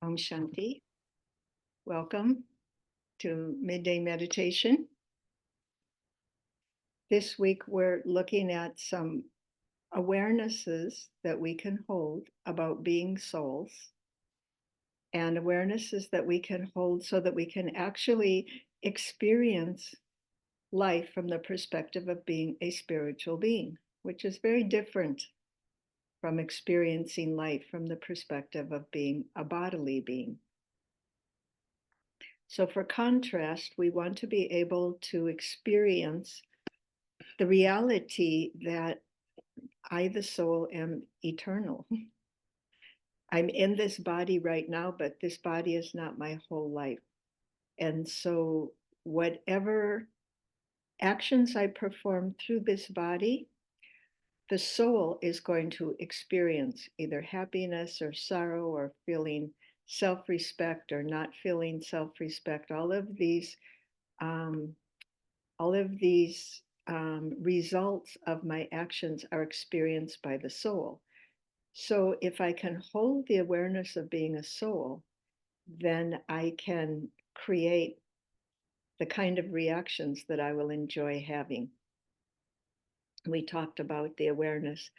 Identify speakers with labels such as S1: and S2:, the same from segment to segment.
S1: Om Shanti. Welcome to Midday Meditation. This week we're looking at some awarenesses that we can hold about being souls and awarenesses that we can hold so that we can actually experience life from the perspective of being a spiritual being, which is very different from experiencing life from the perspective of being a bodily being. So for contrast, we want to be able to experience the reality that I, the soul, am eternal. I'm in this body right now, but this body is not my whole life. And so whatever actions I perform through this body, the soul is going to experience either happiness or sorrow or feeling self-respect or not feeling self-respect. Um, all of these results of my actions are experienced by the soul. So if I can hold the awareness of being a soul, then I can create the kind of reactions that I will enjoy having. We talked about the awareness,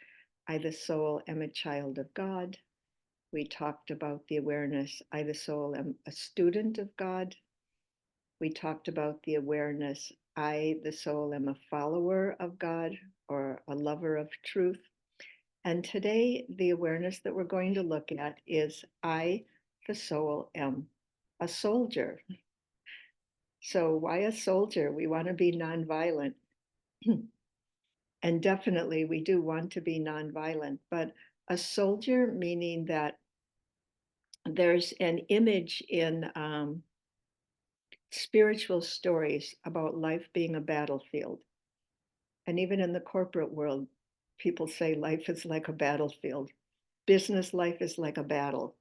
S1: I, the soul, am a child of God. We talked about the awareness, I, the soul, am a student of God. We talked about the awareness, I, the soul, am a follower of God or a lover of truth. And today, the awareness that we're going to look at is I, the soul, am a soldier. So, why a soldier? We want to be nonviolent. And definitely, we do want to be nonviolent, but a soldier meaning that there's an image in spiritual stories about life being a battlefield. And even in the corporate world, people say life is like a battlefield. Business life is like a battle.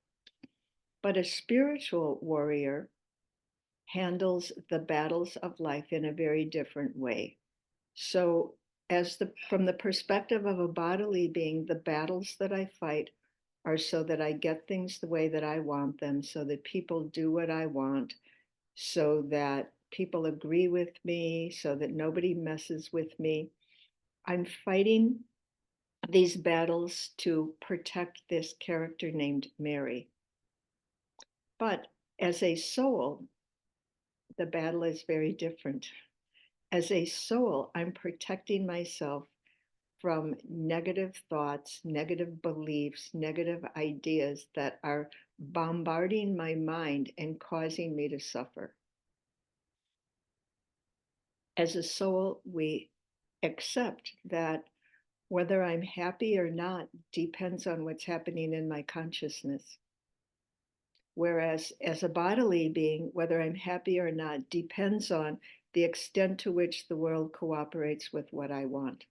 S1: But a spiritual warrior handles the battles of life in a very different way. So, from the perspective of a bodily being, the battles that I fight are so that I get things the way that I want them, so that people do what I want, so that people agree with me, so that nobody messes with me. I'm fighting these battles to protect this character named Mary. But as a soul, the battle is very different. As a soul, I'm protecting myself from negative thoughts, negative beliefs, negative ideas that are bombarding my mind and causing me to suffer. As a soul, we accept that whether I'm happy or not depends on what's happening in my consciousness. Whereas as a bodily being, whether I'm happy or not depends on the extent to which the world cooperates with what I want.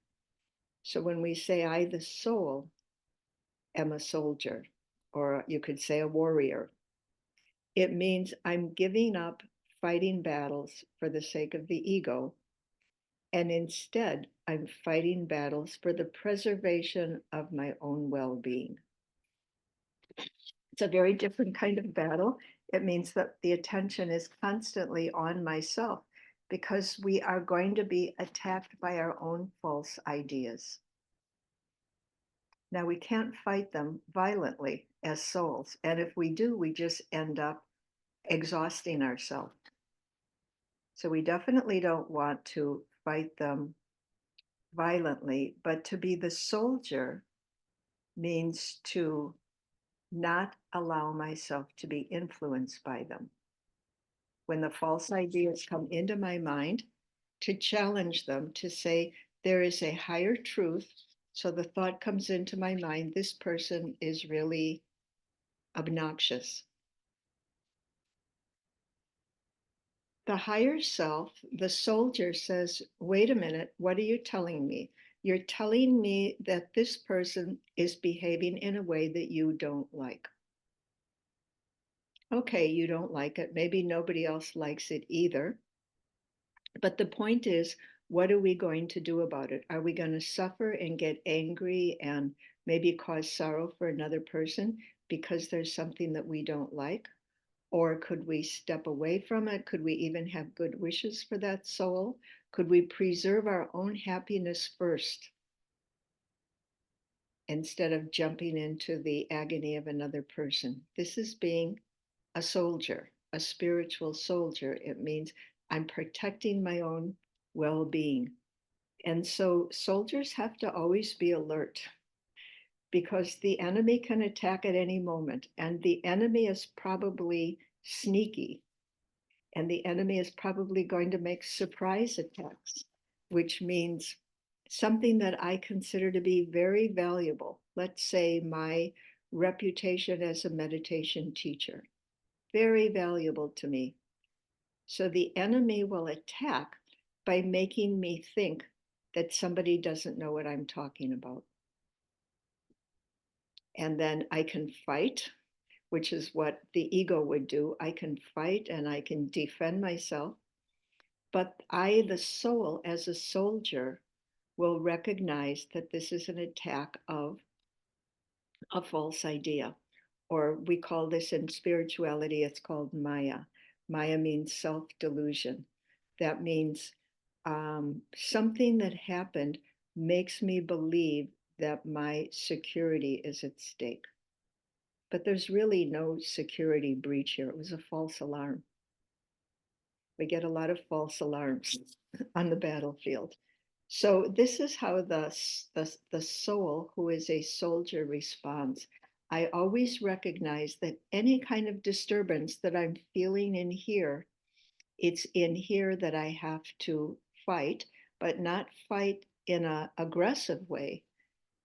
S1: So when we say, I, the soul, am a soldier, or you could say a warrior, it means I'm giving up fighting battles for the sake of the ego. And instead, I'm fighting battles for the preservation of my own well-being. It's a very different kind of battle. It means that the attention is constantly on myself because we are going to be attacked by our own false ideas. Now, we can't fight them violently as souls. And if we do, we just end up exhausting ourselves. So we definitely don't want to fight them violently, but to be the soldier means to not allow myself to be influenced by them. When the false ideas come into my mind, to challenge them, to say there is a higher truth. So the thought comes into my mind, this person is really obnoxious. The higher self, the soldier, says, wait a minute, what are you telling me? You're telling me that this person is behaving in a way that you don't like. Okay, you don't like it. Maybe nobody else likes it either. But the point is, what are we going to do about it? Are we going to suffer and get angry and maybe cause sorrow for another person because there's something that we don't like? Or could we step away from it? Could we even have good wishes for that soul? Could we preserve our own happiness first instead of jumping into the agony of another person? This is being a soldier, a spiritual soldier. It means I'm protecting my own well being. And so soldiers have to always be alert because the enemy can attack at any moment. And the enemy is probably sneaky. And the enemy is probably going to make surprise attacks, which means something that I consider to be very valuable. Let's say my reputation as a meditation teacher, very valuable to me. So the enemy will attack by making me think that somebody doesn't know what I'm talking about. And then I can fight, which is what the ego would do. I can fight and I can defend myself. But I, the soul, as a soldier, will recognize that this is an attack of a false idea. Or we call this in spirituality, it's called Maya. Maya means self delusion. That means something that happened makes me believe that my security is at stake. But there's really no security breach here. It was a false alarm. We get a lot of false alarms on the battlefield. So this is how the soul, who is a soldier, responds. I always recognize that any kind of disturbance that I'm feeling in here, it's in here that I have to fight, but not fight in an aggressive way,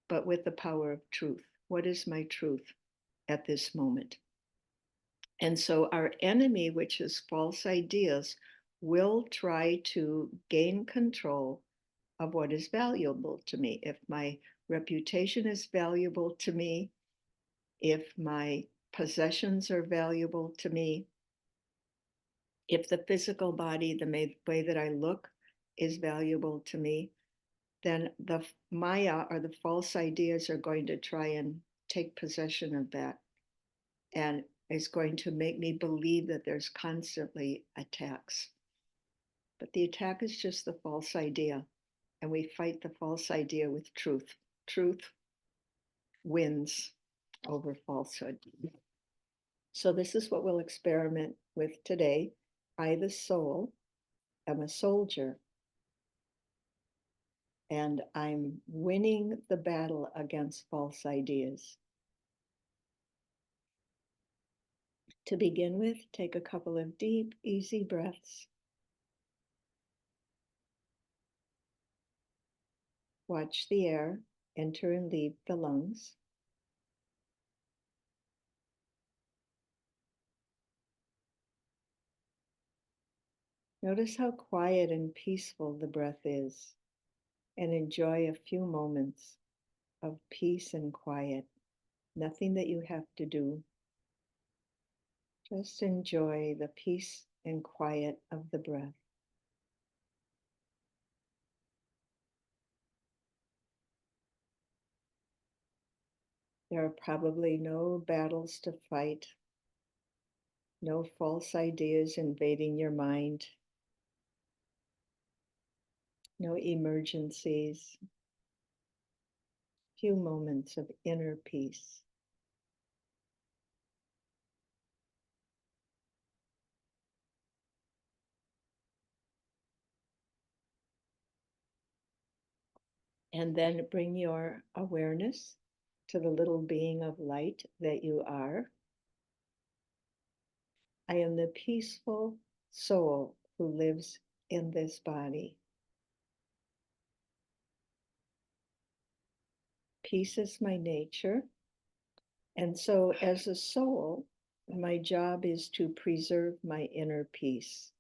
S1: but with the power of truth. What is my truth at this moment? And so our enemy, which is false ideas, will try to gain control of what is valuable to me. If my reputation is valuable to me, if my possessions are valuable to me, if the physical body, the way that I look is valuable to me, then the Maya or the false ideas are going to try and take possession of that and is going to make me believe that there's constantly attacks. But the attack is just the false idea, and we fight the false idea with truth. Truth wins over falsehood. So, this is what we'll experiment with today. I, the soul, am a soldier, and I'm winning the battle against false ideas. To begin with, take a couple of deep, easy breaths. Watch the air enter and leave the lungs. Notice how quiet and peaceful the breath is, and enjoy a few moments of peace and quiet. Nothing that you have to do. Just enjoy the peace and quiet of the breath. There are probably no battles to fight, no false ideas invading your mind, no emergencies, few moments of inner peace. And then bring your awareness to the little being of light that you are. I am the peaceful soul who lives in this body. Peace is my nature. And so, as a soul, my job is to preserve my inner peace,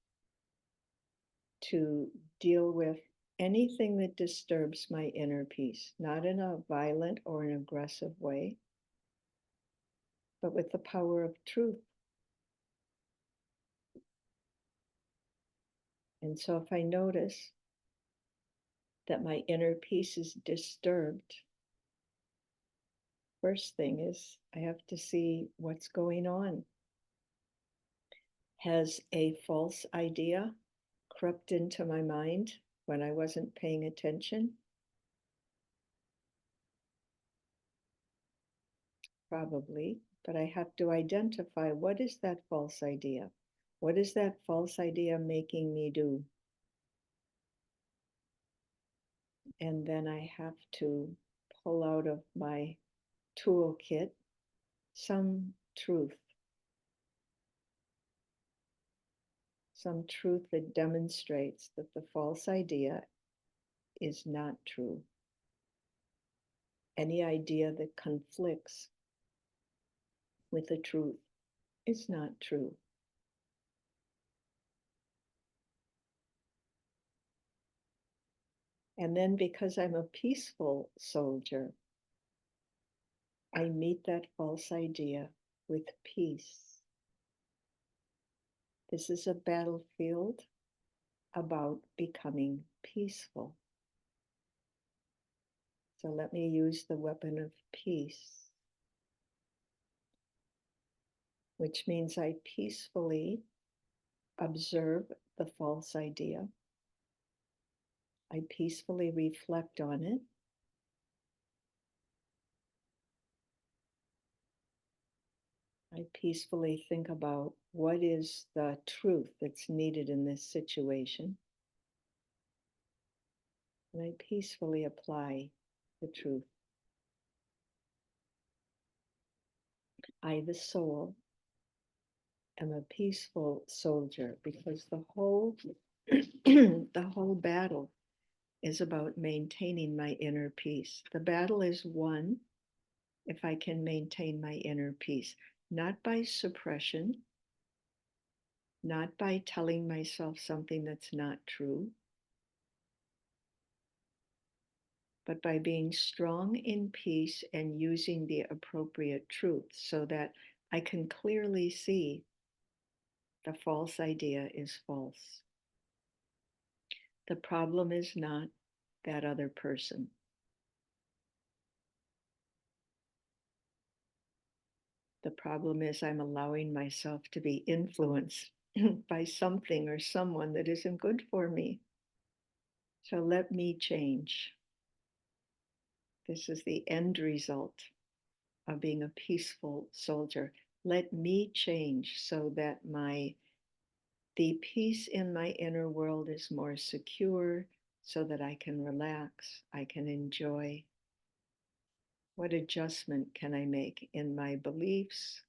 S1: to deal with anything that disturbs my inner peace, not in a violent or an aggressive way, but with the power of truth. And so, if I notice that my inner peace is disturbed, First thing is I have to see what's going on. Has a false idea crept into my mind when I wasn't paying attention? Probably, but I have to identify what is that false idea? What is that false idea making me do? And then I have to pull out of my toolkit some truth, some truth that demonstrates that the false idea is not true. Any idea that conflicts with the truth is not true. And then, because I'm a peaceful soldier, I meet that false idea with peace. This is a battlefield about becoming peaceful. So let me use the weapon of peace, which means I peacefully observe the false idea. I peacefully reflect on it. I peacefully think about what is the truth that's needed in this situation. And I peacefully apply the truth. I, the soul, am a peaceful soldier because the whole the whole battle is about maintaining my inner peace. The battle is won if I can maintain my inner peace, not by suppression, not by telling myself something that's not true, but by being strong in peace and using the appropriate truth so that I can clearly see the false idea is false. The problem is not that other person. The problem is I'm allowing myself to be influenced by something or someone that isn't good for me. So let me change. This is the end result of being a peaceful soldier. Let me change so that the peace in my inner world is more secure, so that I can relax, I can enjoy. What adjustment can I make in my beliefs?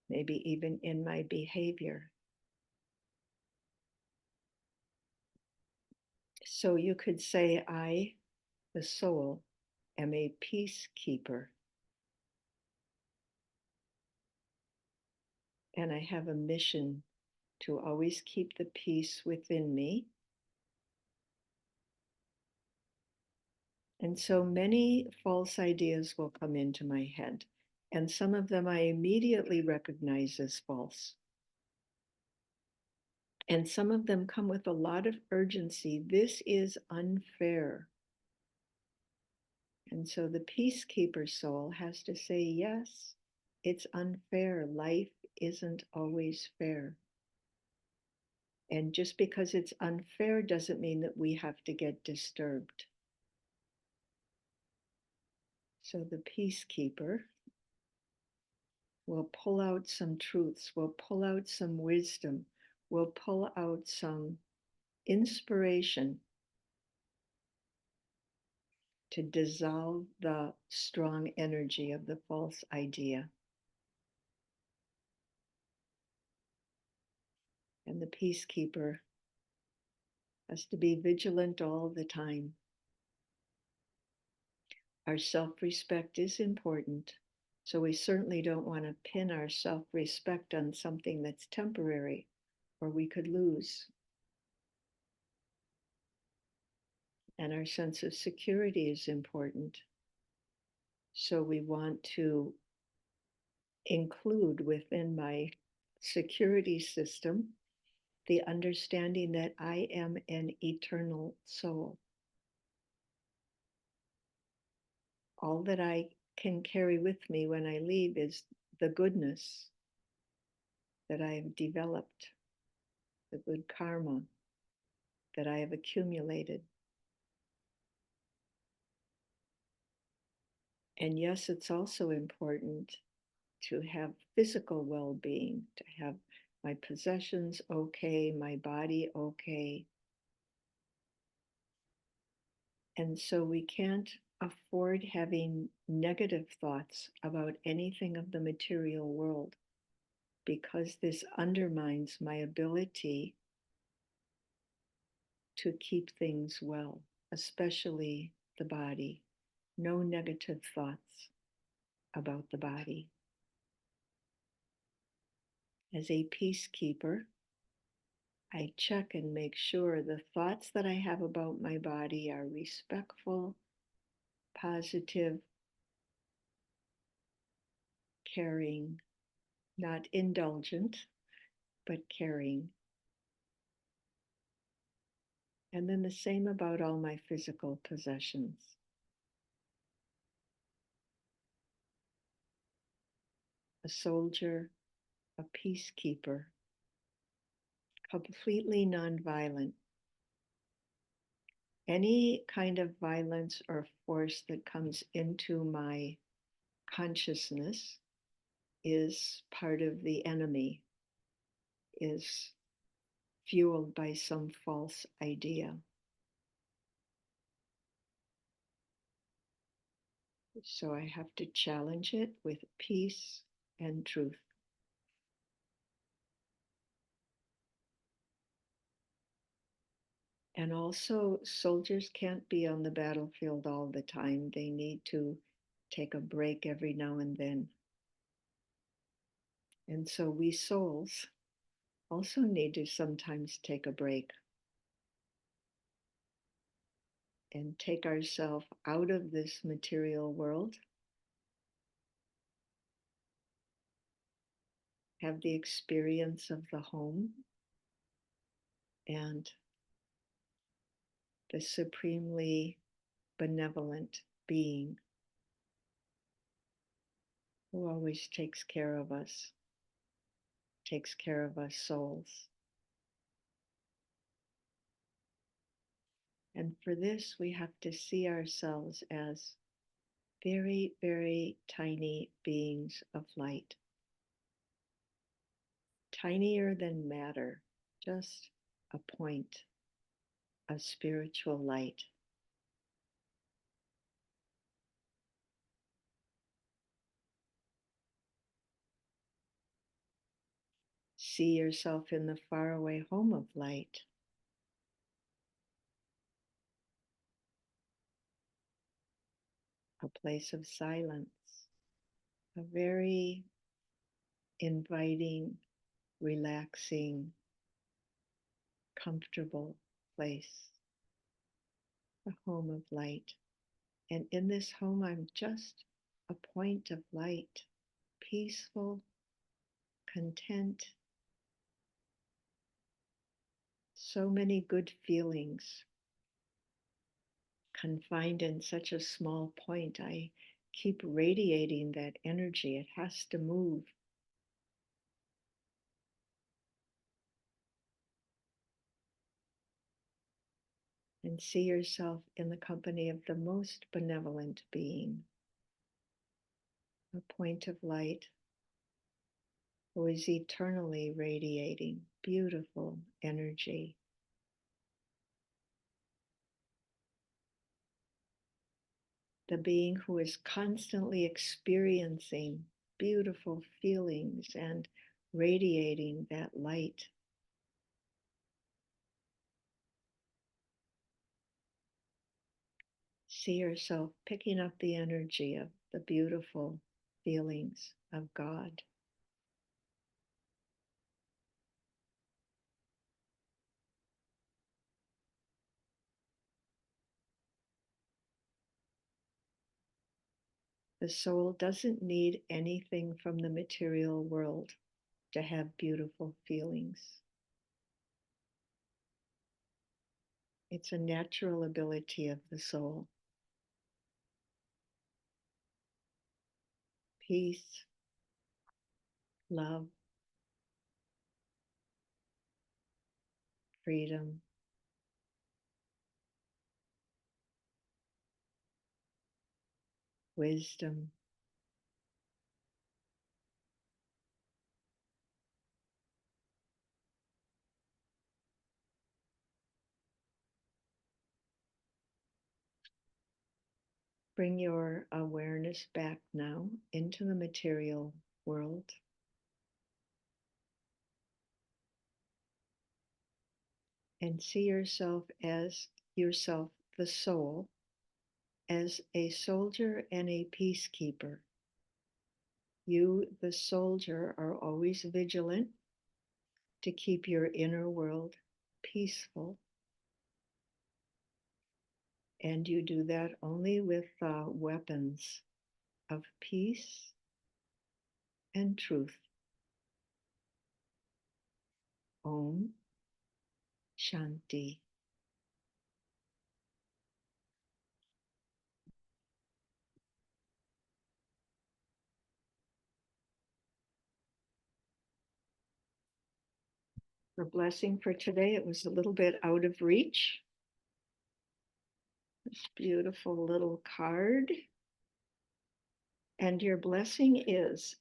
S1: Maybe even in my behavior. So you could say, I, the soul, am a peacekeeper. And I have a mission to always keep the peace within me. And so many false ideas will come into my head. And some of them I immediately recognize as false. And some of them come with a lot of urgency. This is unfair. And so the peacekeeper soul has to say, yes, it's unfair. Life isn't always fair. And just because it's unfair doesn't mean that we have to get disturbed. So the peacekeeper will pull out some truths, will pull out some wisdom, will pull out some inspiration to dissolve the strong energy of the false idea. And the peacekeeper has to be vigilant all the time. Our self-respect is important, so we certainly don't want to pin our self-respect on something that's temporary, or we could lose. And our sense of security is important. So we want to include within my security system the understanding that I am an eternal soul. all that I can carry with me when I leave is the goodness that I have developed, the good karma that I have accumulated. And yes, it's also important to have physical well being, to have my possessions okay, my body okay. And so we can't afford having negative thoughts about anything of the material world because this undermines my ability to keep things well, especially the body. No negative thoughts about the body. As a peacekeeper, I check and make sure the thoughts that I have about my body are respectful, positive, caring, not indulgent, but caring. And then the same about all my physical possessions. A soldier, a peacekeeper, completely nonviolent. Any kind of violence or force that comes into my consciousness is part of the enemy, is fueled by some false idea. So I have to challenge it with peace and truth. And also, soldiers can't be on the battlefield all the time. They need to take a break every now and then. And so we souls also need to sometimes take a break and take ourselves out of this material world, have the experience of the home and the supremely benevolent being who always takes care of us souls. And for this, we have to see ourselves as very, very tiny beings of light, tinier than matter, just a point of spiritual light. See yourself in the faraway home of light. A place of silence, a very inviting, relaxing, comfortable place, a home of light. And in this home, I'm just a point of light, peaceful, content, so many good feelings confined in such a small point. I keep radiating that energy. It has to move. And see yourself in the company of the most benevolent being, a point of light who is eternally radiating beautiful energy. The being who is constantly experiencing beautiful feelings and radiating that light. See yourself picking up the energy of the beautiful feelings of God. The soul doesn't need anything from the material world to have beautiful feelings. It's a natural ability of the soul. peace, love, freedom, wisdom, bring your awareness back now into the material world. And see yourself as yourself, the soul, as a soldier and a peacekeeper. You, the soldier, are always vigilant to keep your inner world peaceful. And you do that only with weapons of peace and truth. Om Shanti. Your blessing for today, it was a little bit out of reach. This beautiful little card. And your blessing is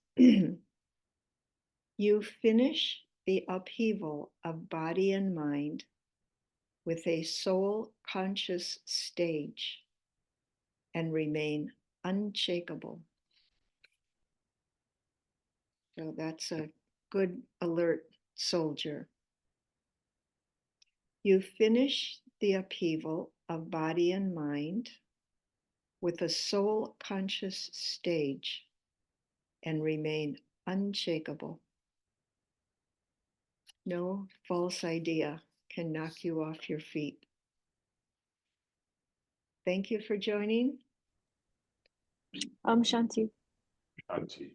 S1: you finish the upheaval of body and mind with a soul conscious stage and remain unshakable. So that's a good alert soldier. You finish the upheaval of body and mind with a soul conscious stage and remain unshakable. No false idea can knock you off your feet. Thank you for joining.
S2: Shanti.
S3: Shanti.